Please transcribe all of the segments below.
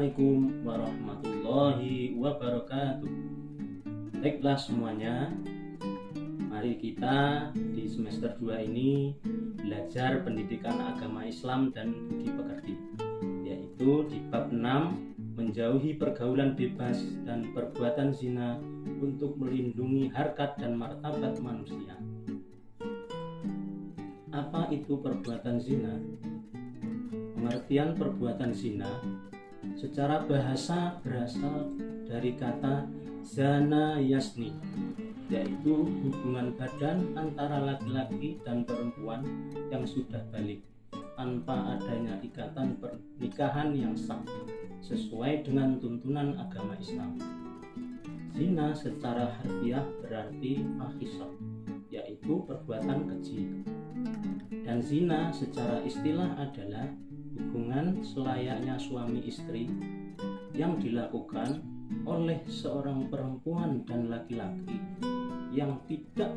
Assalamualaikum warahmatullahi wabarakatuh. Baiklah semuanya, mari kita di semester 2 ini belajar pendidikan agama Islam dan budi pekerti, yaitu di bab 6, menjauhi pergaulan bebas dan perbuatan zina untuk melindungi harkat dan martabat manusia. Apa itu perbuatan zina? Pengertian perbuatan zina secara bahasa berasal dari kata zana yasni, yaitu hubungan badan antara laki-laki dan perempuan yang sudah balik tanpa adanya ikatan pernikahan yang sah sesuai dengan tuntunan agama Islam. Zina secara harfiah berarti fahisyah, yaitu perbuatan keji. Dan zina secara istilah adalah hubungan selayaknya suami istri yang dilakukan oleh seorang perempuan dan laki-laki yang tidak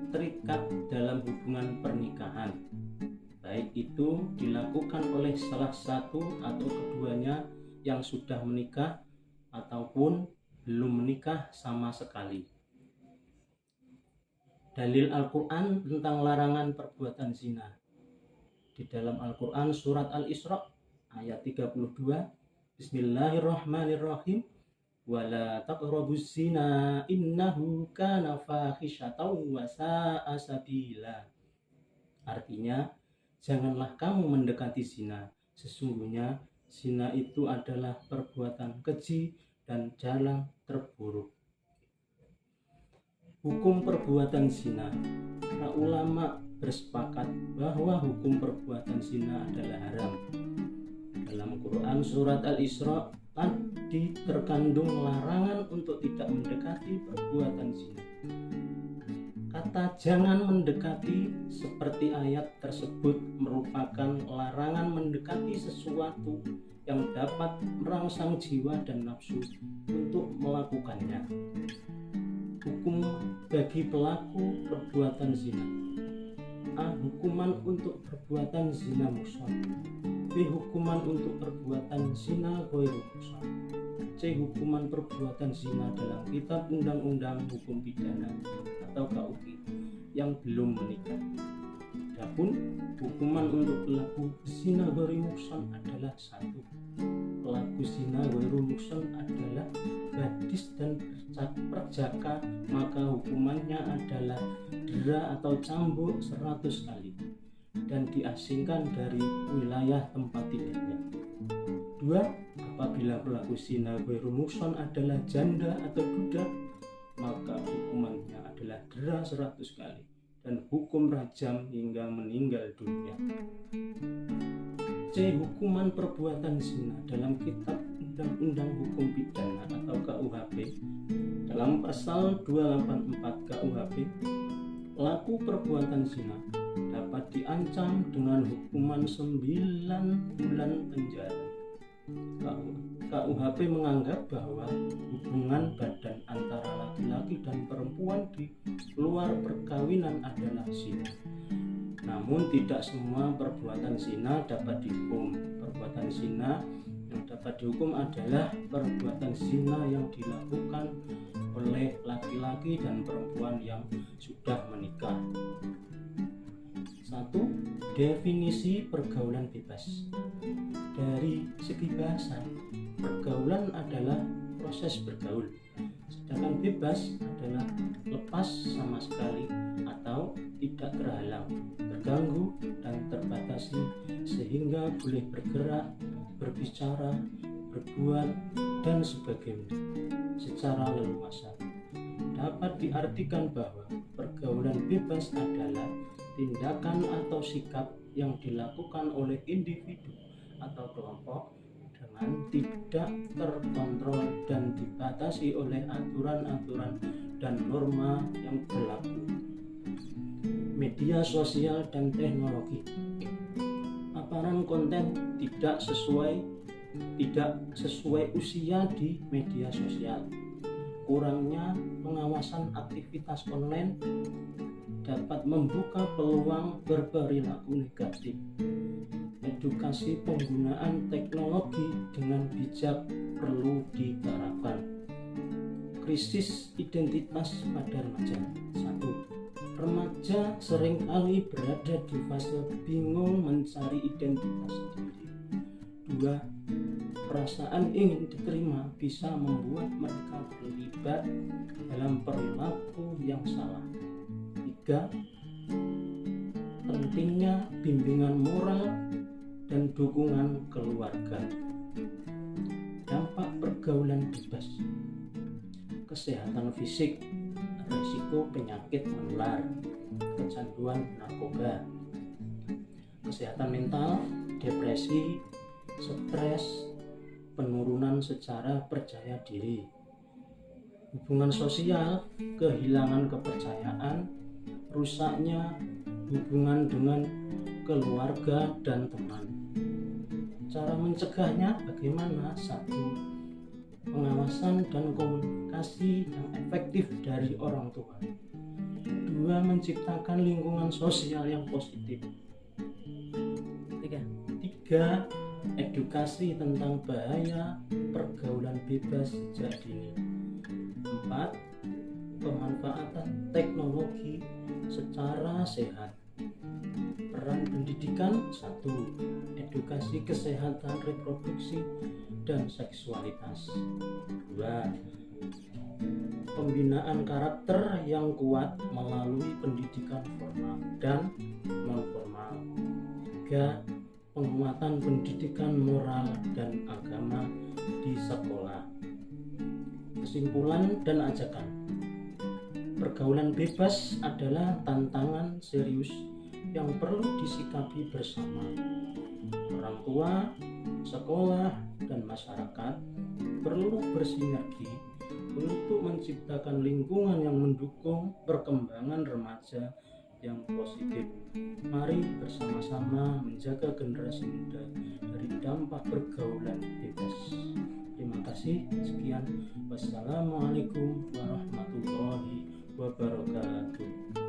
terikat dalam hubungan pernikahan, baik itu dilakukan oleh salah satu atau keduanya yang sudah menikah ataupun belum menikah sama sekali. Dalil Al-Quran tentang larangan perbuatan zina di dalam Al-Quran surat Al-Isra ayat 32, Bismillahirrahmanirrahim, wala taqrabuz zina innahu kana fahisyatan wa sa'a sabila. Artinya, janganlah kamu mendekati zina, sesungguhnya zina itu adalah perbuatan keji dan jalan terburuk. Hukum perbuatan zina. Para ulama bersepakat bahwa hukum perbuatan zina adalah haram. Dalam Quran surat Al-Isra tadi terkandung larangan untuk tidak mendekati perbuatan zina. Kata jangan mendekati seperti ayat tersebut merupakan larangan mendekati sesuatu yang dapat merangsang jiwa dan nafsu untuk melakukannya. Hukum bagi pelaku perbuatan zina. A. Hukuman untuk perbuatan zina muhsan. B. Hukuman untuk perbuatan zina ghairu muhsan. C. Hukuman perbuatan zina dalam Kitab Undang-Undang Hukum Pidana atau KUP yang belum menikah. Adapun hukuman untuk pelaku zina ghairu muhsan adalah 1. Pelaku zina ghairu muhsan adalah gadis dan perjaka, maka hukumannya adalah dera atau cambuk 100 kali dan diasingkan dari wilayah tempat tinggalnya. 2. Apabila pelaku zina ghairu muhsan adalah janda atau duda, maka hukumannya adalah dera 100 kali dan hukum rajam hingga meninggal dunia. C. Hukuman perbuatan zina dalam Kitab Undang-Undang Hukum Pidana atau KUHP dalam pasal 284 KUHP, pelaku perbuatan zina dapat diancam dengan hukuman 9 bulan penjara. KUHP menganggap bahwa hubungan badan antara laki-laki dan perempuan di luar perkawinan adalah zina. Namun tidak semua perbuatan zina dapat dihukum. Perbuatan zina yang dapat dihukum adalah perbuatan zina yang dilakukan oleh laki-laki dan perempuan yang sudah menikah. 1. Definisi pergaulan bebas. Dari segi bahasa, pergaulan adalah proses bergaul, sedangkan bebas adalah lepas sama sekali atau tidak terhalang, terganggu dan terbatasi sehingga boleh bergerak, berbicara, berbuat dan sebagainya secara leluasa. Dapat diartikan bahwa pergaulan bebas adalah tindakan atau sikap yang dilakukan oleh individu atau kelompok dengan tidak terkontrol dan dibatasi oleh aturan-aturan dan norma yang berlaku. Media sosial dan teknologi. Paparan konten tidak sesuai usia di media sosial. Kurangnya pengawasan aktivitas online dapat membuka peluang berperilaku negatif. edukasi penggunaan teknologi dengan bijak perlu diterapkan. Krisis identitas pada remaja. 1. Remaja seringkali berada di fase bingung mencari identitas diri. 2. Perasaan ingin diterima bisa membuat mereka terlibat dalam perilaku yang salah. 3. Pentingnya bimbingan moral dan dukungan keluarga. Dampak pergaulan bebas. Kesehatan fisik, risiko penyakit menular, kecanduan narkoba. Kesehatan mental, depresi, stres, penurunan secara percaya diri. Hubungan sosial, kehilangan kepercayaan, rusaknya hubungan dengan keluarga dan teman. Cara mencegahnya bagaimana? 1. Pengawasan dan komunikasi yang efektif dari orang tua. 2. Menciptakan lingkungan sosial yang positif. 3. Edukasi tentang bahaya pergaulan bebas sejak dini. 4. Pemanfaatan teknologi secara sehat. Peran pendidikan. 1. Edukasi kesehatan reproduksi dan seksualitas. 2. Pembinaan karakter yang kuat melalui pendidikan formal dan non-formal. 3. Penguatan pendidikan moral dan agama di sekolah. Kesimpulan dan ajakan. Pergaulan bebas adalah tantangan serius yang perlu disikapi bersama. Orang tua, sekolah, dan masyarakat perlu bersinergi untuk menciptakan lingkungan yang mendukung perkembangan remaja yang positif. Mari bersama-sama menjaga generasi muda dari dampak pergaulan bebas. Terima kasih. Sekian. Wassalamualaikum warahmatullahi wabarakatuh.